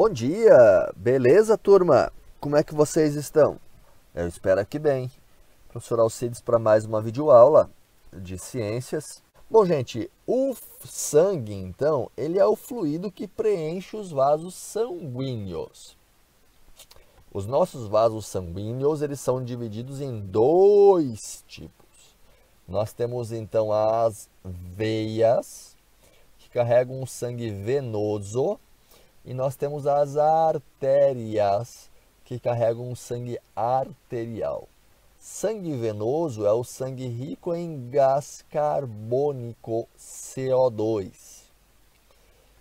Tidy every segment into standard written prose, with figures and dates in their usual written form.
Bom dia! Beleza, turma? Como é que vocês estão? Eu espero que bem. Professor Alcides para mais uma videoaula de ciências. Bom, gente, o sangue, então, ele é o fluido que preenche os vasos sanguíneos. Os nossos vasos sanguíneos, eles são divididos em dois tipos. Nós temos, então, as veias, que carregam o sangue venoso, e nós temos as artérias, que carregam o sangue arterial. Sangue venoso é o sangue rico em gás carbônico CO2.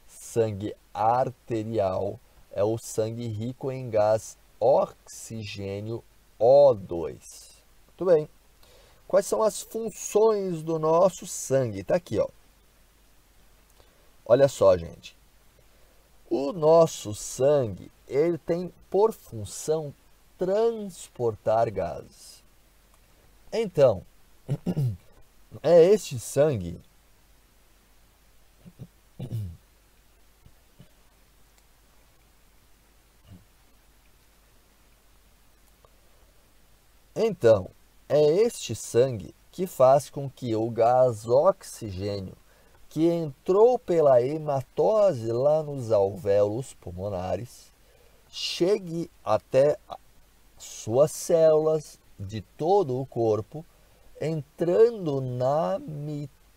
Sangue arterial é o sangue rico em gás oxigênio O2. Muito bem. Quais são as funções do nosso sangue? Está aqui, ó. Olha só, gente. O nosso sangue, ele tem por função transportar gases. Então, é este sangue que faz com que o gás oxigênio, que entrou pela hematose lá nos alvéolos pulmonares, chegue até suas células de todo o corpo, entrando na mitocôndria.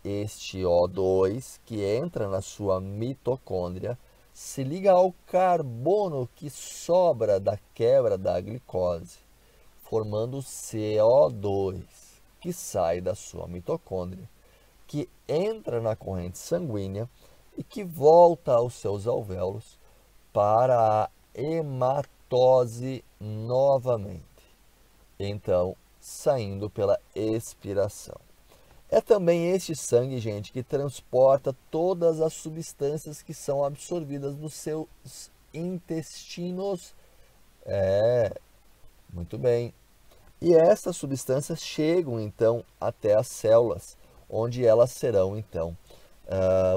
Este O2 que entra na sua mitocôndria se liga ao carbono que sobra da quebra da glicose, formando CO2, que sai da sua mitocôndria, que entra na corrente sanguínea e que volta aos seus alvéolos para a hematose novamente, então saindo pela expiração. É também este sangue, gente, que transporta todas as substâncias que são absorvidas nos seus intestinos. Muito bem. E essas substâncias chegam, então, até as células, onde elas serão, então,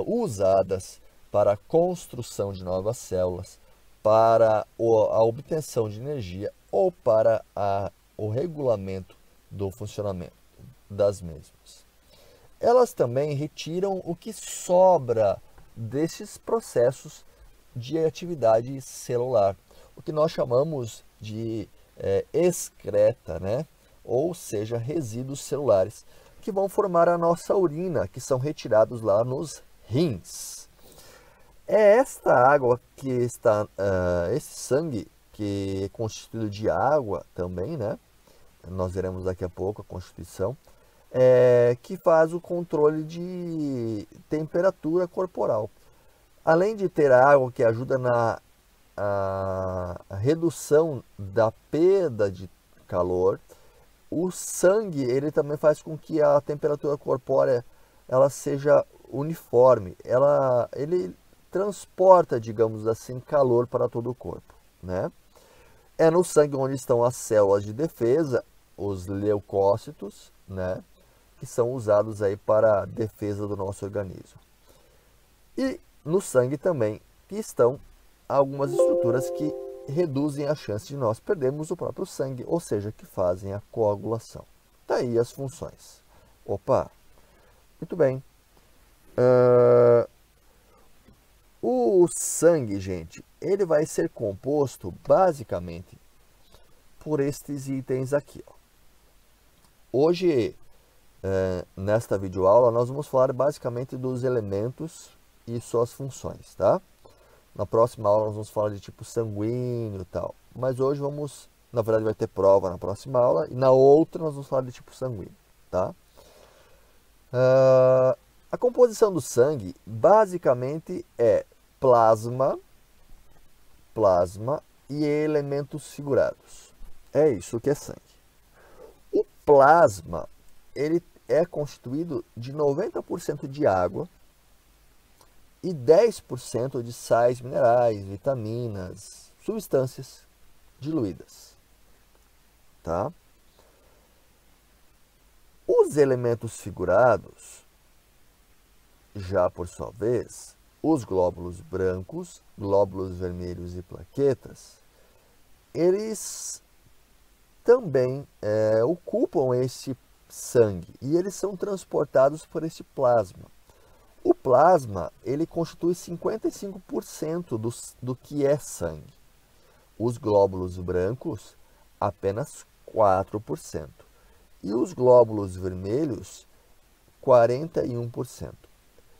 usadas para a construção de novas células, para a obtenção de energia ou para o regulamento do funcionamento das mesmas. Elas também retiram o que sobra desses processos de atividade celular, o que nós chamamos de excreta, né? Ou seja, resíduos celulares, que vão formar a nossa urina, que são retirados lá nos rins. É esta água que está, esse sangue que é constituído de água também, né? Nós veremos daqui a pouco a constituição, que faz o controle de temperatura corporal. Além de ter água que ajuda na a redução da perda de calor, o sangue ele também faz com que a temperatura corpórea ela seja uniforme. Ele transporta, digamos assim, calor para todo o corpo, né? É no sangue onde estão as células de defesa, os leucócitos, né? Que são usados aí para a defesa do nosso organismo. E no sangue também que estão algumas estruturas que reduzem a chance de nós perdermos o próprio sangue, ou seja, que fazem a coagulação. Tá aí as funções. Opa, muito bem. O sangue, gente, ele vai ser composto basicamente por estes itens aqui, ó. Hoje, nesta videoaula, nós vamos falar basicamente dos elementos e suas funções, tá? Na próxima aula nós vamos falar de tipo sanguíneo e tal. Mas hoje na verdade vai ter prova na próxima aula. E na outra nós vamos falar de tipo sanguíneo, tá? A composição do sangue basicamente é plasma e elementos figurados. É isso que é sangue. O plasma, ele é constituído de 90% de água e 10% de sais minerais, vitaminas, substâncias diluídas, tá? Os elementos figurados, já por sua vez, os glóbulos brancos, glóbulos vermelhos e plaquetas, eles também ocupam esse sangue e eles são transportados por esse plasma. O plasma, ele constitui 55% do que é sangue. Os glóbulos brancos, apenas 4%. E os glóbulos vermelhos, 41%.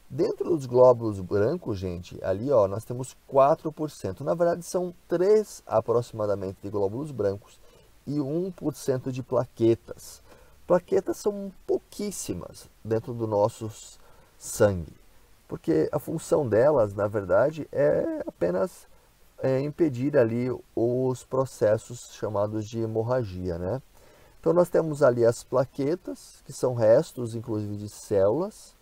Dentro dos glóbulos brancos, gente, ali ó, nós temos 4%. Na verdade, são 3 aproximadamente de glóbulos brancos e 1% de plaquetas. Plaquetas são pouquíssimas dentro do nosso sangue, porque a função delas, na verdade, é apenas impedir ali os processos chamados de hemorragia, né? Então nós temos ali as plaquetas, que são restos, inclusive, de células,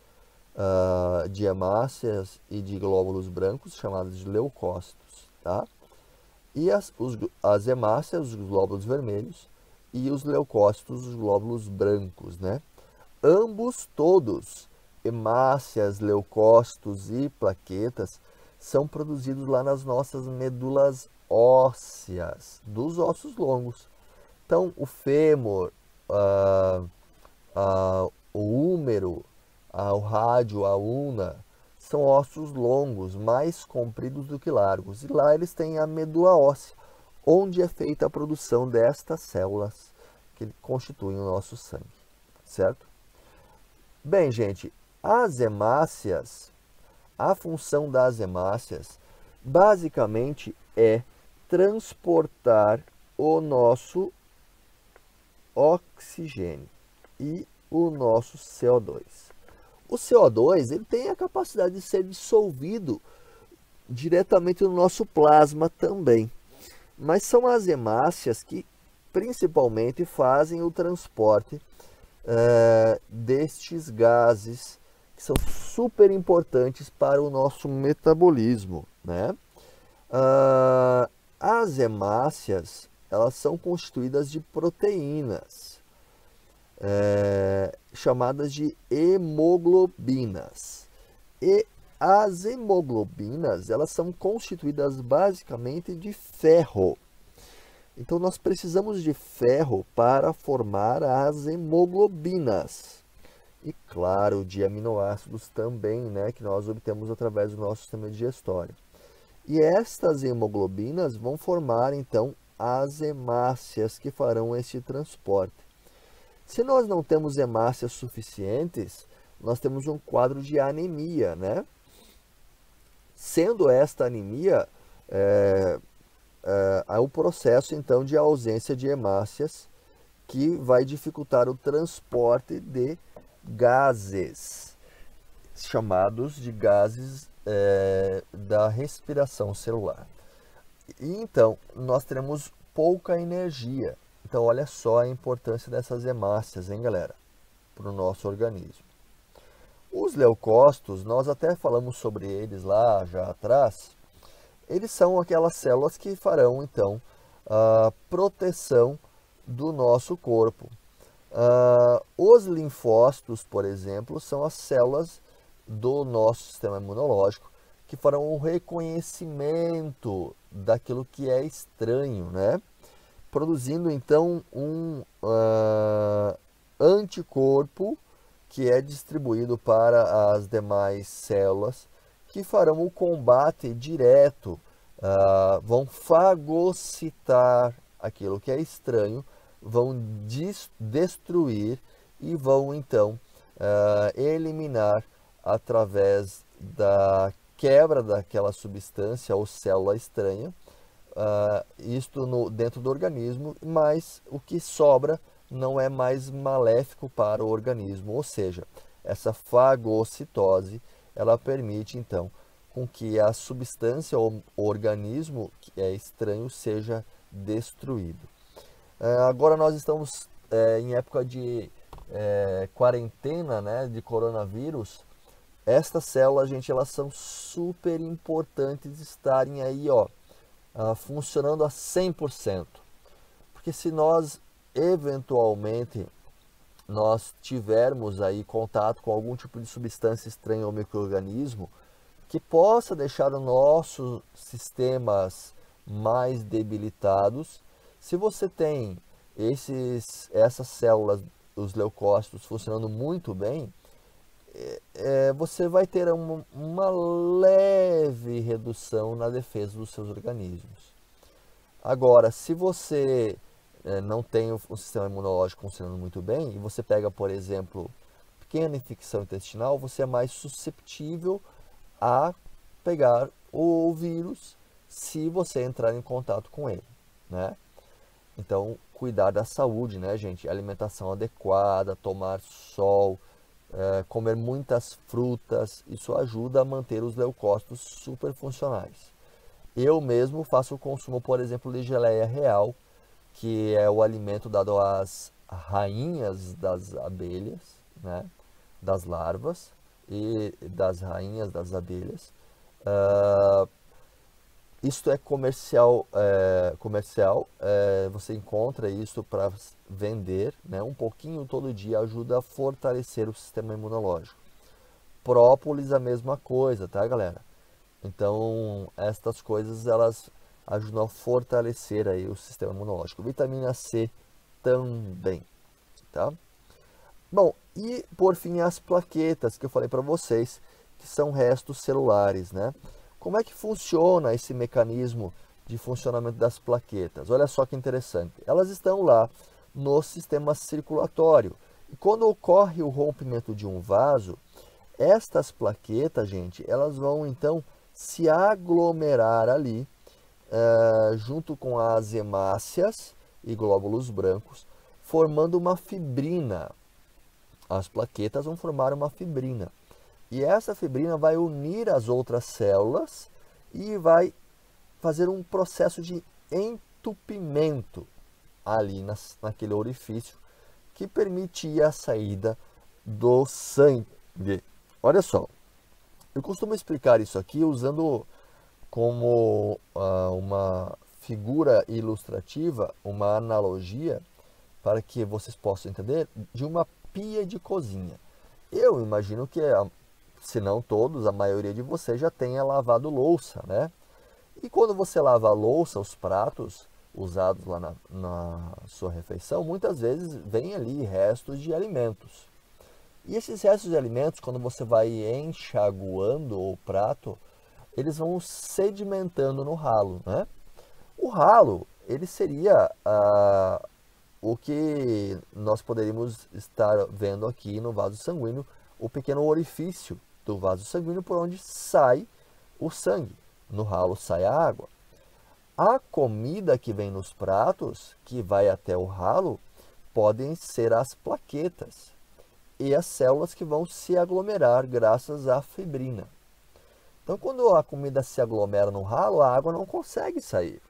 de hemácias e de glóbulos brancos, chamados de leucócitos, tá? E as hemácias, os glóbulos vermelhos, e os leucócitos, os glóbulos brancos, né? Ambos todos, hemácias, leucócitos e plaquetas, são produzidos lá nas nossas medulas ósseas, dos ossos longos. Então, o fêmur, o húmero, o rádio, a una, são ossos longos, mais compridos do que largos. E lá eles têm a medula óssea, onde é feita a produção destas células que constituem o nosso sangue, certo? Bem, gente, as hemácias, a função das hemácias, basicamente é transportar o nosso oxigênio e o nosso CO2. O CO2 ele tem a capacidade de ser dissolvido diretamente no nosso plasma também. Mas são as hemácias que principalmente fazem o transporte destes gases que são super importantes para o nosso metabolismo, né? As hemácias, elas são constituídas de proteínas, chamadas de hemoglobinas. E as hemoglobinas, elas são constituídas basicamente de ferro. Então, nós precisamos de ferro para formar as hemoglobinas. E, claro, de aminoácidos também, né, que nós obtemos através do nosso sistema digestório. E estas hemoglobinas vão formar, então, as hemácias que farão este transporte. Se nós não temos hemácias suficientes, nós temos um quadro de anemia, né? Sendo esta anemia, há o processo, então, de ausência de hemácias, que vai dificultar o transporte de gases, chamados de gases da respiração celular. E então, nós teremos pouca energia. Então, olha só a importância dessas hemácias, hein, galera, para o nosso organismo. Os leucócitos, nós até falamos sobre eles lá já atrás. Eles são aquelas células que farão, então, a proteção do nosso corpo. Os linfócitos, por exemplo, são as células do nosso sistema imunológico que farão o reconhecimento daquilo que é estranho, né? Produzindo, então, um anticorpo que é distribuído para as demais células que farão o combate direto, vão fagocitar aquilo que é estranho, vão destruir e vão então eliminar através da quebra daquela substância ou célula estranha, isto dentro do organismo, mas o que sobra não é mais maléfico para o organismo, ou seja, essa fagocitose ela permite então com que a substância ou o organismo que é estranho seja destruído. Agora nós estamos em época de quarentena, né, de coronavírus. Estas células, gente, elas são super importantes estarem aí, ó, funcionando a 100%. Porque se nós eventualmente nós tivermos aí contato com algum tipo de substância estranha ao micro-organismo, que possa deixar os nossos sistemas mais debilitados. Se você tem essas células, os leucócitos, funcionando muito bem, você vai ter uma leve redução na defesa dos seus organismos. Agora, se você não tem o sistema imunológico funcionando muito bem, e você pega, por exemplo, pequena infecção intestinal, você é mais susceptível a pegar o vírus se você entrar em contato com ele, né? Então, cuidar da saúde, né, gente? Alimentação adequada, tomar sol, comer muitas frutas, isso ajuda a manter os leucócitos super funcionais. Eu mesmo faço o consumo, por exemplo, de geleia real, que é o alimento dado às rainhas das abelhas, né? Das larvas e das rainhas das abelhas. Isto é comercial, você encontra isso para vender, né? Um pouquinho todo dia ajuda a fortalecer o sistema imunológico. Própolis a mesma coisa, tá, galera? Então, estas coisas elas ajudam a fortalecer aí o sistema imunológico. Vitamina C também, tá? Bom, e por fim as plaquetas que eu falei para vocês, que são restos celulares, né? Como é que funciona esse mecanismo de funcionamento das plaquetas? Olha só que interessante. Elas estão lá no sistema circulatório. E quando ocorre o rompimento de um vaso, estas plaquetas, gente, elas vão então se aglomerar ali, junto com as hemácias e glóbulos brancos, formando uma fibrina. As plaquetas vão formar uma fibrina. E essa fibrina vai unir as outras células e vai fazer um processo de entupimento ali naquele orifício que permite a saída do sangue. Olha só, eu costumo explicar isso aqui usando como uma figura ilustrativa, uma analogia, para que vocês possam entender, de uma pia de cozinha. Eu imagino que, se não todos, a maioria de vocês já tenha lavado louça, né? E quando você lava a louça, os pratos usados lá na sua refeição, muitas vezes vem ali restos de alimentos. E esses restos de alimentos, quando você vai enxaguando o prato, eles vão sedimentando no ralo, né? O ralo, ele seria o que nós poderíamos estar vendo aqui no vaso sanguíneo, o pequeno orifício do vaso sanguíneo por onde sai o sangue. No ralo sai a água. A comida que vem nos pratos, que vai até o ralo, podem ser as plaquetas e as células que vão se aglomerar graças à fibrina. Então, quando a comida se aglomera no ralo, a água não consegue sair.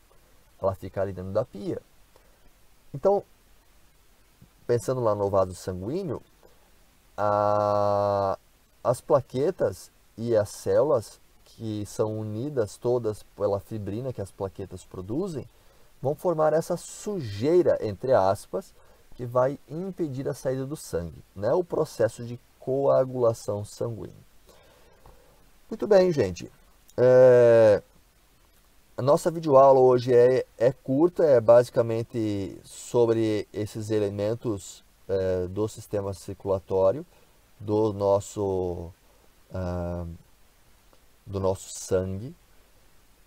Ela fica ali dentro da pia. Então, pensando lá no vaso sanguíneo, as plaquetas e as células que são unidas todas pela fibrina que as plaquetas produzem, vão formar essa sujeira, entre aspas, que vai impedir a saída do sangue, né? O processo de coagulação sanguínea. Muito bem, gente. A nossa videoaula hoje é curta, é basicamente sobre esses elementos do sistema circulatório, do nosso sangue.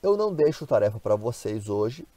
Eu não deixo tarefa para vocês hoje,